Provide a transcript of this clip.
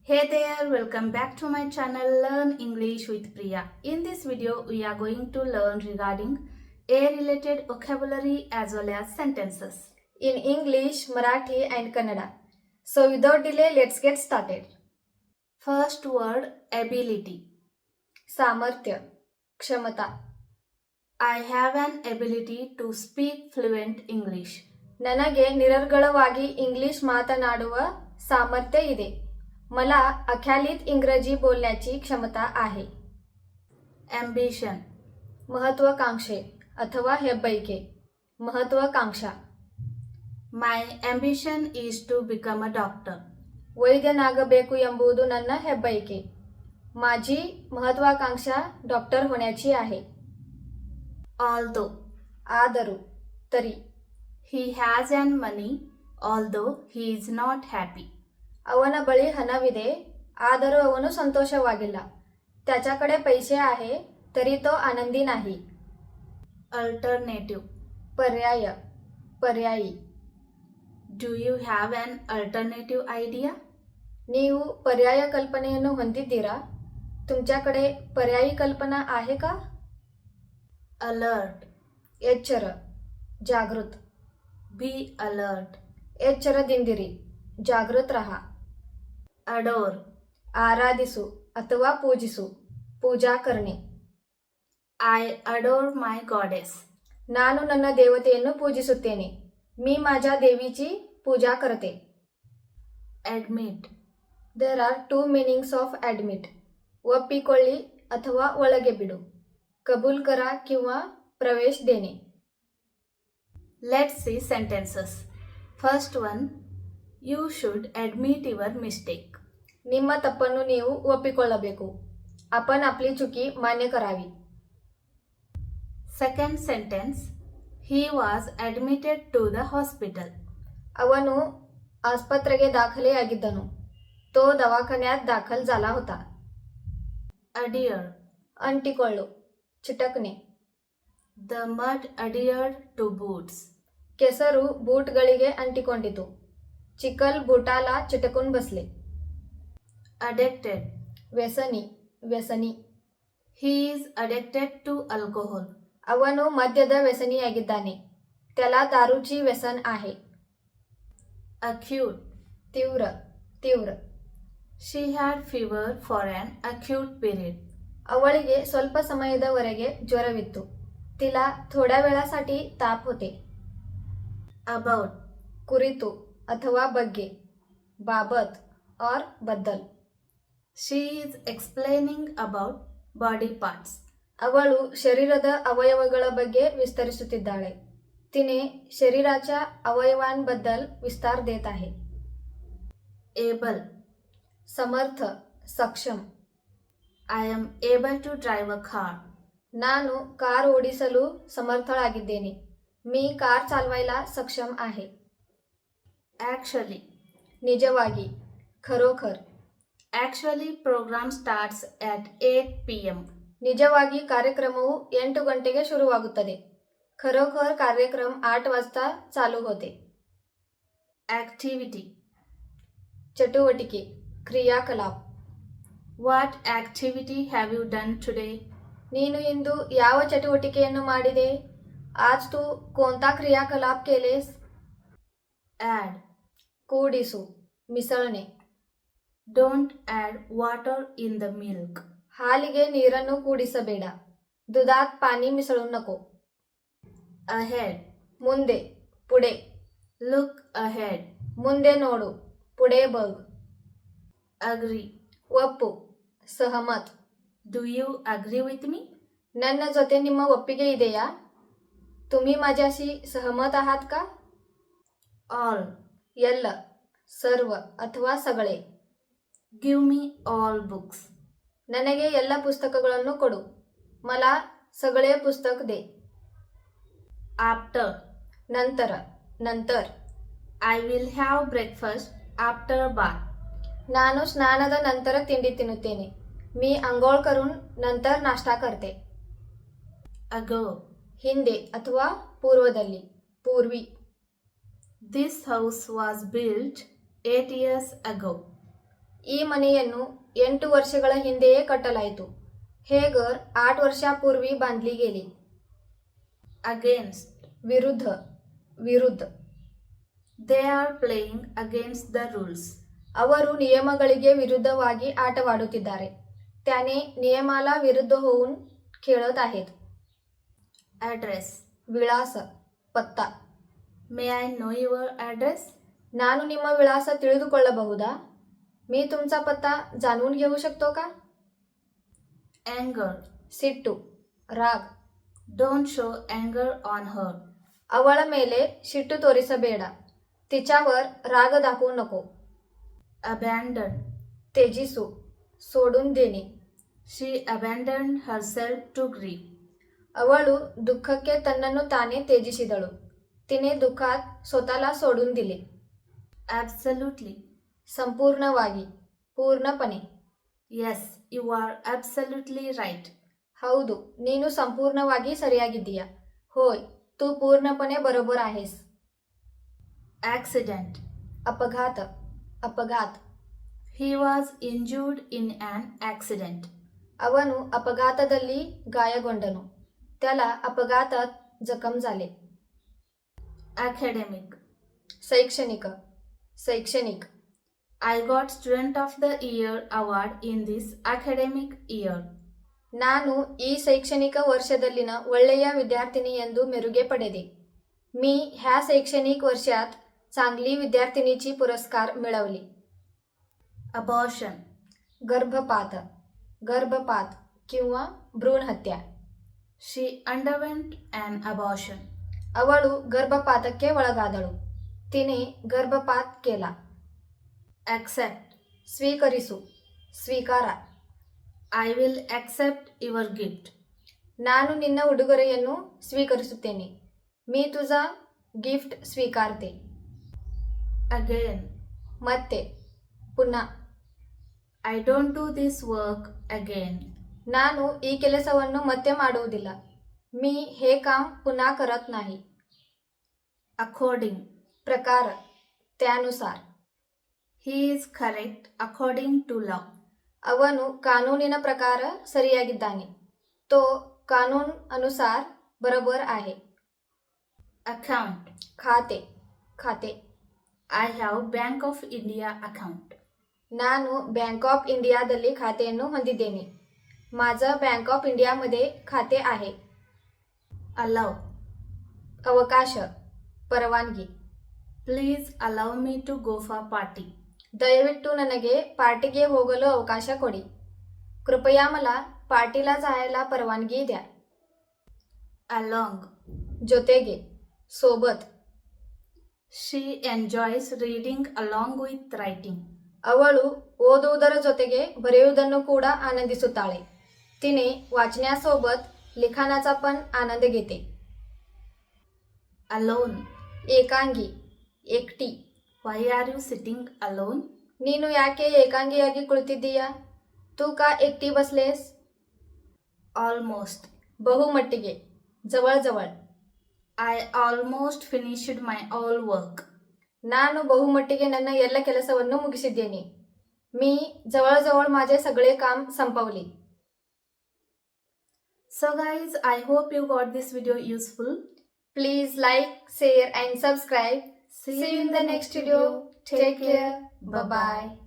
Hey there, welcome back to my channel Learn English with Priya. In this video, we are going to learn regarding A-related vocabulary as well as sentences in English, Marathi and Kannada. So without delay, let's get started. First word, ability. सामर्थ्य, क्षमता. I have an ability to speak fluent English. ನನಗೆ ನಿರರ್ಗಳವಾಗಿ English ಮಾತನಾಡುವ ಸಾಮರ್ಥ್ಯ ಇದೆ. मला अख्यालित इंग्रजी बोलण्याची क्षमता आहे. Ambition. महत्वाकांक्षे अथवा हेब्बैके. महत्वाकांक्षा. My ambition is to become a doctor. ವೈದ್ಯನಾಗಬೇಕು ಎಂಬುದು ನನ್ನ ಹೆಬ್ಬೈಕೆ. माझी महत्वाकांक्षा डॉक्टर होण्याची आहे. Although. ಆದರೂ, तरी. He has an money, although he is not happy. ಅವನ ಬಳಿ ಹಣವಿದೆ, ಆದರೂ ಅವನು ಸಂತೋಷವಾಗಿಲ್ಲ. त्याच्याकडे पैसे आहे, तरी तो आनंदी नाही. Alternative. पर्याय, पर्यायी. Do you have an alternative idea? ನೀವು पर्याय ಕಲ್ಪನೆಯನ್ನು ಹೊಂದಿದ್ದೀರಾ? तुमच्याकडे पर्यायी कल्पना आहे का? Alert. ಎಚ್ಚರ, ಜಾಗೃತ. Be alert. ಎಚ್ಚರದಿಂದಿರಿ, ಜಾಗೃತ ರಹ. Adore. ಆರಾಧಿಸು ಅಥವಾ ಪೂಜಿಸು, ಪೂಜಾ करणे. I adore my goddess. ನಾನು ನನ್ನ ದೇವತೆಯನ್ನು ಪೂಜಿಸುತ್ತೇನೆ. मी माझ्या देवीची पूजा करते. Admit. There are two meanings of admit. ಒಪ್ಪಿಕೊಳ್ಳಿ ಅಥವಾ ಒಳಗೆ ಬಿಡು. कबूल करा किंवा प्रवेश देणे. Let's see sentences. First one, you should admit your mistake. ನಿಮ್ಮ ತಪ್ಪನ್ನು ನೀವು ಒಪ್ಪಿಕೊಳ್ಳಬೇಕು. आपण आपली चुकी मान्य करावी. Second sentence, he was admitted to the hospital. ಅವನು ಆಸ್ಪತ್ರೆಗೆ ದಾಖಲೆಯಾಗಿದ್ದನು. तो दवाखान्यात दाखल झाला होता. Adhere. अंटिಕೊಳ್ಳು, ಚಿಟಕಣೆ. The mud adhered to boots. ಕೆಸರು ಬೂಟ್ಗಳಿಗೆ ಅಂಟಿಕೊಂಡಿತು. चिखल बूटाला चिटकून बसले. Addicted. व्यसनी, व्यसनी. He is addicted to alcohol. ಅವನು ಮದ್ಯದ ವ್ಯಸನಿಯಾಗಿದ್ದಾನೆ. त्याला दारूची व्यसन आहे. Acute. तीव्र, तीव्र. She had fever for an acute period. ಅವಳಿಗೆ ಸ್ವಲ್ಪ ಸಮಯದವರೆಗೆ ಜ್ವರವಿತ್ತು. तिला थोड्या वेळासाठी ताप होते. About. ಕುರಿತು ಅಥವಾ ಬಗ್ಗೆ, बाबत और बद्दल. She is explaining about body parts. ಅವಳು ಶರೀರದ ಅವಯವಗಳ ಬಗ್ಗೆ विस्तरिಸುತ್ತಿದ್ದಾಳೆ. तिने शरीराच्या अवयवांबद्दल विस्तार देत आहे. Able. समर्थ, सक्षम. I am able to drive a car. ನಾನು कार ಓಡಿಸಲು ಸಮರ್ಥಳಾಗಿದ್ದೇನೆ. मी कार चालवायला सक्षम आहे. Actually. ನಿಜವಾಗಿ, खरोखर. Actually, program starts at 8 p.m. ನಿಜವಾಗಿ ಕಾರ್ಯಕ್ರಮವು 8 ಗಂಟೆಗೆ ಶುರುವಾಗುತ್ತದೆ. खरोखर कार्यक्रम 8 वाजता चालू होते. Activity. चटुवटिके, क्रियाकलाप. What activity have you done today? ನೀನು ಇಂದು ಯಾವ ಚಟುವಟಿಕೆಯನ್ನು ಮಾಡಿದೆ? आज तू कोणता क्रियाकलाप केलेस? Add. ಕೂಡಿಸು, ಮಿಸಳಣೆ. Don't add water in the milk. ಹಾಲಿಗೆ ನೀರನ್ನು ಕೂಡಿಸಬೇಡ. दुधात पाणी मिसळू नको. Ahead. ಮುಂದೆ, पुढे. Look ahead. ಮುಂದೆ ನೋಡು, पुढे बघ. Agree. ಒಪ್ಪು, सहमत. Do you agree with me? ನನ್ನ ಜೊತೆ ನಿಮ್ಮ ಒಪ್ಪಿಗೆ ಇದೆಯಾ? तुम्ही माझ्याशी सहमत आहात का? All. ಎಲ್ಲ, सर्व ಅಥವಾ सगळे. Give me all books. ನನಗೆ ಎಲ್ಲ ಪುಸ್ತಕಗಳನ್ನು ಕೊಡು. मला सगळे पुस्तक दे. After. ನಂತರ, ನಂತರ. I will have breakfast after bath. ನಾನು ಸ್ನಾನದ ನಂತರ ತಿಂಡಿ ತಿನ್ನುತ್ತೇನೆ. मी अंघोळ करून नंतर नाश्ता करते. Ago. ಹಿಂದೆ ಅಥವಾ ಪೂರ್ವದಲ್ಲಿ, Purvi. This house was built 8 years ago. ಈ ಮನೆಯನ್ನು 8 ವರ್ಷಗಳ ಹಿಂದೆಯೇ ಕಟ್ಟಲಾಯಿತು. हे घर 8 वर्षापूर्वी बांधली गेली. against, विरुद्ध, विरुद्ध. they are playing against the rules. ಅವರು नियमಗಳಿಗೆ विरुद्धವಾಗಿ आटवाडुತ್ತಿದ್ದಾರೆ. त्याने नियमाला विरुद्ध होऊन खेळत आहेत. address, विಳास, पत्ता. may I know your address? ನಾನು ನಿಮ್ಮ ವಿಳಾಸ ತಿಳಿದುಕೊಳ್ಳಬಹುದಾ? मी तुमचा पत्ता जाणून घेऊ शकतो का? anger, ಸಿಟ್ಟು, raag. don't show anger on her. ಅವಳ ಮೇಲೆ ಸಿಟ್ಟು ತೋರಿಸಬೇಡ. तिच्यावर राग दाखवू नको. abandon, तेजिसू, सोडून देणे. she abandoned herself to grief. ಅವಳು ದುಃಖಕ್ಕೆ ತನ್ನನ್ನು ತಾನೇ ತ್ಯಜಿಸಿದಳು. तिने दुःखात स्वतःला सोडून दिले. absolutely, ಸಂಪೂರ್ಣವಾಗಿ, ಪೂರ್ಣಪणे. yes, you are absolutely right. ಹೌದು, ನೀನು ಸಂಪೂರ್ಣವಾಗಿ ಸರಿಯಾಗಿದ್ದೀಯ. होय, तू पूर्णपणे बरोबर आहेस. accident, अपघात, अपघात. he was injured in an accident. ಅವನು ಅಪಘಾತದಲ್ಲಿ ಗಾಯಗೊಂಡನು. त्याला अपघातात जखम झाले. academic, शैक्षणिक, शैक्षणिक. I got student of the year award in this academic year. ನಾನು ಈ ಶೈಕ್ಷಣಿಕ ವರ್ಷದಲ್ಲಿನ ಒಳ್ಳೆಯ ವಿದ್ಯಾರ್ಥಿನಿ ಎಂದು ಮೆರುಗೆ ಪಡೆದೆ. मी ह्या शैक्षणिक वर्षात चांगली विद्यार्थिनीची पुरस्कार मिळवली. abortion, गर्भपात, गर्भपात किंवा भ्रूण हत्या. she underwent an abortion. ಅವಳು ಗರ್ಭಪಾತಕ್ಕೆ ಒಳಗಾದಳು. तिने गर्भपात केला. accept, ಸ್ವೀಕರಿಸು, ಸ್ವೀಕಾರ. I will accept your gift. ನಾನು ನಿನ್ನ ಉಡುಗೊರೆಯನ್ನು ಸ್ವೀಕರಿಸುತ್ತೇನೆ. मी तुझा गिफ्ट स्वीकारते. again, ಮತ್ತೆ, ಪುನಃ. I don't do this work again. ನಾನು ಈ ಕೆಲಸವನ್ನು ಮತ್ತೆ ಮಾಡುವುದಿಲ್ಲ. मी हे काम पुन्हा करत नाही. according, प्रकार, त्यानुसार. he is correct according to law. ಅವನು ಕಾನೂನಿನ ಪ್ರಕಾರ ಸರಿಯಾಗಿದ್ದಾನೆ. तो ಕಾನೂನು ಅನುಸಾर बरोबर आहे. account, ಖಾತೆ, ಖಾತೆ. I have Bank of India account. ನಾನು ಬ್ಯಾಂಕ್ ಆಫ್ ಇಂಡಿಯಾದಲ್ಲಿ ಖಾತೆಯನ್ನು ಹೊಂದಿದ್ದೇನೆ. माझं बँक ऑफ इंडियामध्ये खाते आहे. allow, अवकाश, परवानगी. please allow me to go for party. दयविಟ್ಟು ನನಗೆ ಪಾರ್ಟಿಗೆ ಹೋಗಲು ಅವಕಾಶ ಕೊಡಿ. कृपया मला पार्टीला जायला परवानगी द्या. along, ಜೊತೆಗೆ, सोबत. she enjoys reading along with writing. ಅವಳು ಓದುವುದರ ಜೊತೆಗೆ ಬರೆಯುವುದನ್ನು ಕೂಡ ಆನಂದಿಸುತ್ತಾಳೆ. तिने वाचण्यासोबत लिखाणाचा पण आनंद घेते. alone, एकांगी, एकटी. why are you sitting alone? ನೀನು ಯಾಕೆ ಏಕಾಂಗಿಯಾಗಿ ಕುಳಿತಿದ್ದೀಯಾ? तू का एकटी बसलेस? almost, ಬಹುಮಟ್ಟಿಗೆ, जवळजवळ. I almost finished my all work. ನಾನು ಬಹುಮಟ್ಟಿಗೆ ನನ್ನ ಎಲ್ಲ ಕೆಲಸವನ್ನು ಮುಗಿಸಿದ್ದೇನೆ. मी जवळजवळ माझे सगळे काम संपवले. So guys, I hope you got this video useful. Please like, share and subscribe. See you in the next video. Take care. Bye bye.